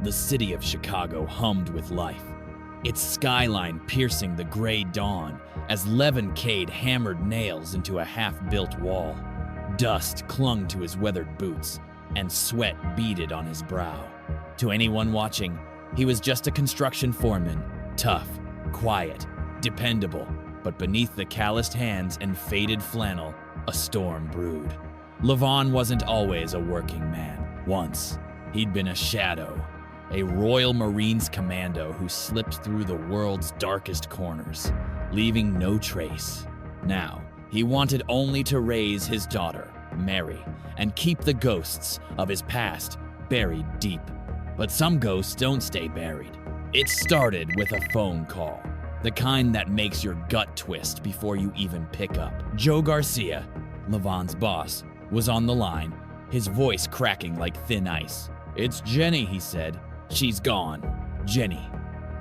The city of Chicago hummed with life, its skyline piercing the gray dawn as Levin Cade hammered nails into a half-built wall. Dust clung to his weathered boots, and sweat beaded on his brow. To anyone watching, he was just a construction foreman, tough, quiet, dependable, but beneath the calloused hands and faded flannel, a storm brewed. Levon wasn't always a working man. Once, he'd been a shadow, a Royal Marines commando who slipped through the world's darkest corners, leaving no trace. Now, he wanted only to raise his daughter, Mary, and keep the ghosts of his past buried deep. But some ghosts don't stay buried. It started with a phone call, the kind that makes your gut twist before you even pick up. Joe Garcia, Levon's boss, was on the line, his voice cracking like thin ice. "It's Jenny," he said. "She's gone." Jenny,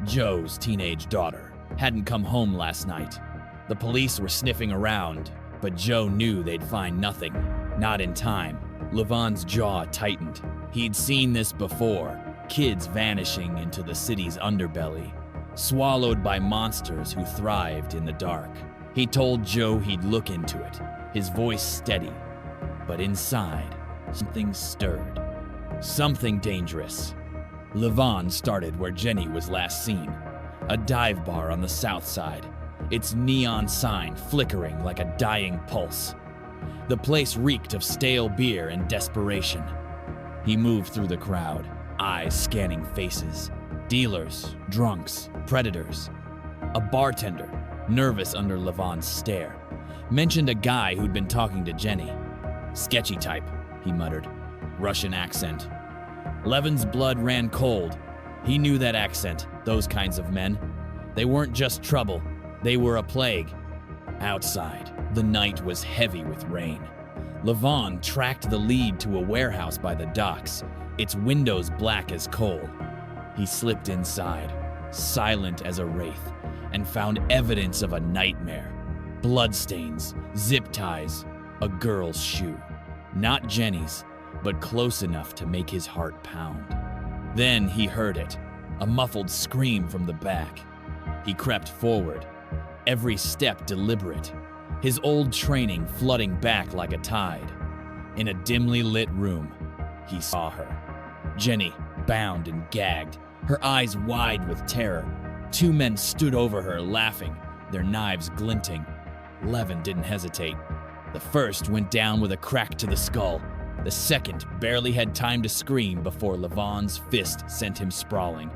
Joe's teenage daughter, hadn't come home last night. The police were sniffing around, but Joe knew they'd find nothing. Not in time. Levon's jaw tightened. He'd seen this before, kids vanishing into the city's underbelly, swallowed by monsters who thrived in the dark. He told Joe he'd look into it, his voice steady. But inside, something stirred. Something dangerous. Levon started where Jenny was last seen, a dive bar on the south side, its neon sign flickering like a dying pulse. The place reeked of stale beer and desperation. He moved through the crowd, eyes scanning faces. Dealers, drunks, predators. A bartender, nervous under Levon's stare, mentioned a guy who'd been talking to Jenny. "Sketchy type," he muttered. "Russian accent." Levin's blood ran cold. He knew that accent, those kinds of men. They weren't just trouble, they were a plague. Outside, the night was heavy with rain. Levon tracked the lead to a warehouse by the docks, its windows black as coal. He slipped inside, silent as a wraith, and found evidence of a nightmare. Bloodstains, zip ties, a girl's shoe. Not Jenny's, but close enough to make his heart pound. Then he heard it, a muffled scream from the back. He crept forward, every step deliberate, his old training flooding back like a tide. In a dimly lit room, he saw her. Jenny, bound and gagged, her eyes wide with terror. Two men stood over her, laughing, their knives glinting. Levin didn't hesitate. The first went down with a crack to the skull. The second barely had time to scream before Levon's fist sent him sprawling.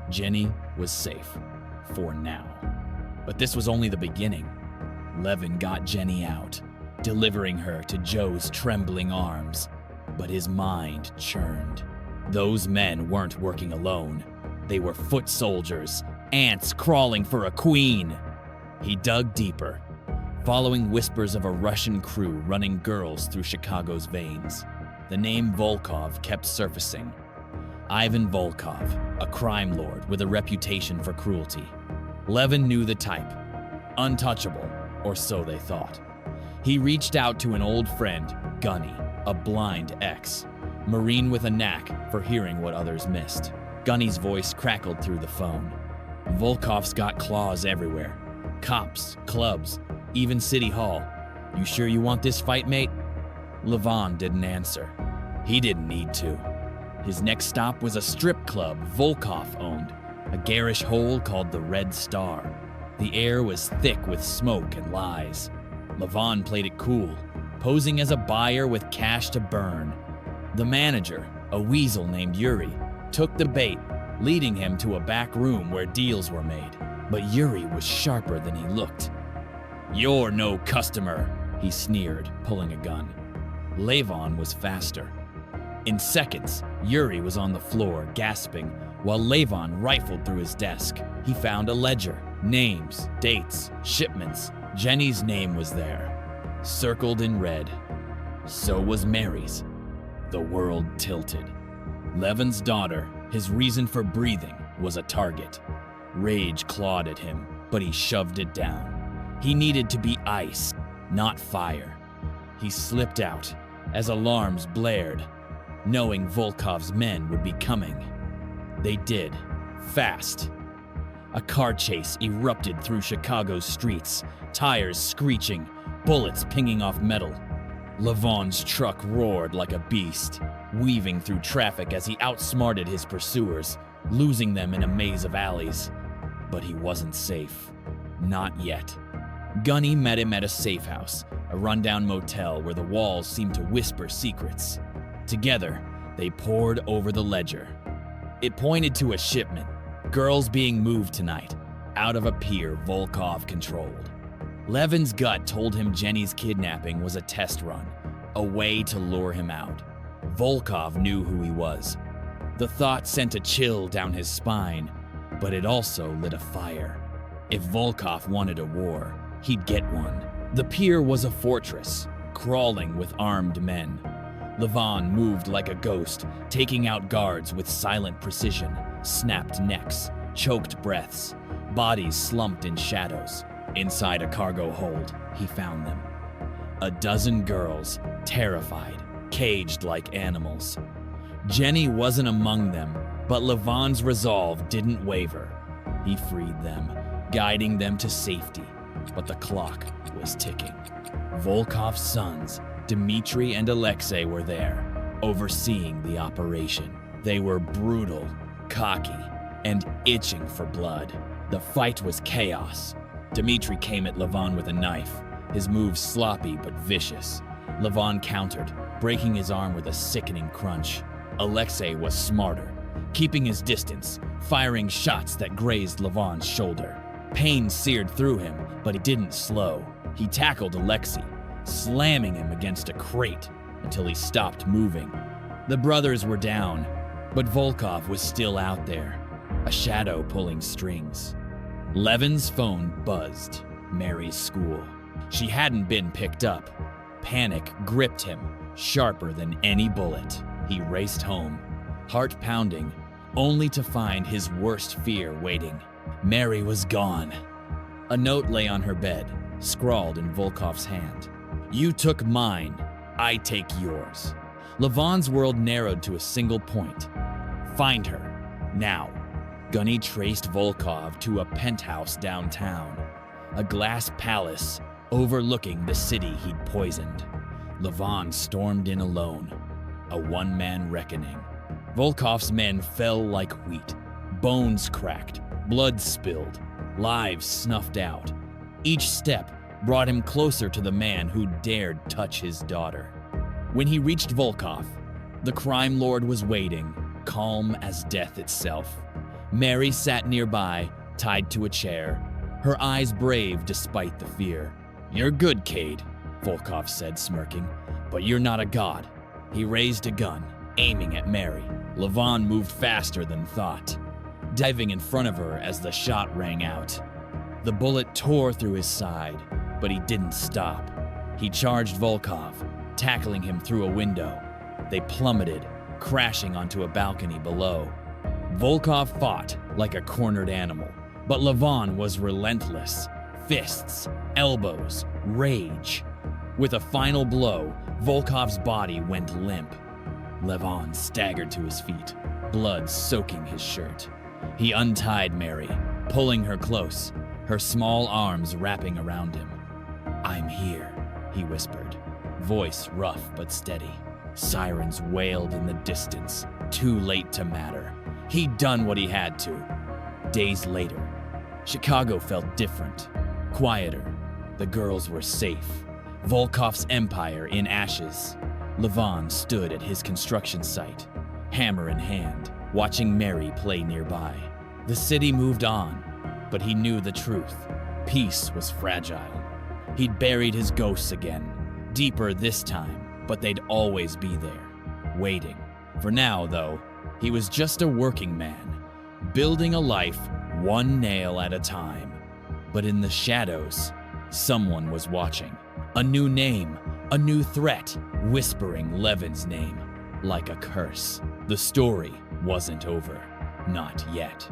Jenny was safe, for now. But this was only the beginning. Levin got Jenny out, delivering her to Joe's trembling arms. But his mind churned. Those men weren't working alone. They were foot soldiers, ants crawling for a queen. He dug deeper, following whispers of a Russian crew running girls through Chicago's veins. The name Volkov kept surfacing. Ivan Volkov, a crime lord with a reputation for cruelty. Levin knew the type. Untouchable, or so they thought. He reached out to an old friend, Gunny, a blind ex, Marine with a knack for hearing what others missed. Gunny's voice crackled through the phone. Volkov's got claws everywhere. Cops, clubs, even City Hall. "You sure you want this fight, mate?" Levon didn't answer. He didn't need to. His next stop was a strip club Volkov owned, a garish hole called the Red Star. The air was thick with smoke and lies. Levon played it cool, posing as a buyer with cash to burn. The manager, a weasel named Yuri, took the bait, leading him to a back room where deals were made. But Yuri was sharper than he looked. "You're no customer," he sneered, pulling a gun. Levon was faster. In seconds, Yuri was on the floor, gasping, while Levon rifled through his desk. He found a ledger, names, dates, shipments. Jenny's name was there, circled in red. So was Mary's. The world tilted. Levin's daughter, his reason for breathing, was a target. Rage clawed at him, but he shoved it down. He needed to be ice, not fire. He slipped out as alarms blared, knowing Volkov's men would be coming. They did. Fast. A car chase erupted through Chicago's streets, tires screeching, bullets pinging off metal. Levon's truck roared like a beast, weaving through traffic as he outsmarted his pursuers, losing them in a maze of alleys. But he wasn't safe. Not yet. Gunny met him at a safe house, a rundown motel where the walls seemed to whisper secrets. Together, they pored over the ledger. It pointed to a shipment, girls being moved tonight, out of a pier Volkov controlled. Levin's gut told him Jenny's kidnapping was a test run, a way to lure him out. Volkov knew who he was. The thought sent a chill down his spine, but it also lit a fire. If Volkov wanted a war, he'd get one. The pier was a fortress, crawling with armed men. Levon moved like a ghost, taking out guards with silent precision, snapped necks, choked breaths, bodies slumped in shadows. Inside a cargo hold, he found them. A dozen girls, terrified, caged like animals. Jenny wasn't among them, but Levon's resolve didn't waver. He freed them, guiding them to safety, but the clock was ticking. Volkov's sons, Dmitri and Alexei, were there, overseeing the operation. They were brutal, cocky, and itching for blood. The fight was chaos. Dmitri came at Levon with a knife, his moves sloppy but vicious. Levon countered, breaking his arm with a sickening crunch. Alexei was smarter, keeping his distance, firing shots that grazed Levon's shoulder. Pain seared through him, but he didn't slow. He tackled Alexei, slamming him against a crate until he stopped moving. The brothers were down, but Volkov was still out there, a shadow pulling strings. Levin's phone buzzed. Mary's school. She hadn't been picked up. Panic gripped him, sharper than any bullet. He raced home, heart pounding, only to find his worst fear waiting. Mary was gone. A note lay on her bed, scrawled in Volkov's hand. "You took mine, I take yours." Levon's world narrowed to a single point. Find her, now. Gunny traced Volkov to a penthouse downtown, a glass palace overlooking the city he'd poisoned. Levon stormed in alone, a one-man reckoning. Volkov's men fell like wheat, bones cracked, blood spilled, lives snuffed out. Each step brought him closer to the man who dared touch his daughter. When he reached Volkov, the crime lord was waiting, calm as death itself. Mary sat nearby, tied to a chair, her eyes brave despite the fear. "You're good, Cade," Volkov said, smirking, "but you're not a god." He raised a gun, aiming at Mary. Levon moved faster than thought, diving in front of her as the shot rang out. The bullet tore through his side, but he didn't stop. He charged Volkov, tackling him through a window. They plummeted, crashing onto a balcony below. Volkov fought like a cornered animal, but Levon was relentless. Fists, elbows, rage. With a final blow, Volkov's body went limp. Levon staggered to his feet, blood soaking his shirt. He untied Mary, pulling her close, her small arms wrapping around him. "I'm here," he whispered, voice rough but steady. Sirens wailed in the distance, too late to matter. He'd done what he had to. Days later, Chicago felt different, quieter. The girls were safe. Volkov's empire in ashes. Levon stood at his construction site, hammer in hand, watching Mary play nearby. The city moved on, but he knew the truth. Peace was fragile. He'd buried his ghosts again, deeper this time, but they'd always be there, waiting. For now, though, he was just a working man, building a life one nail at a time. But in the shadows, someone was watching. A new name, a new threat, whispering Levin's name like a curse. The story wasn't over. Not yet.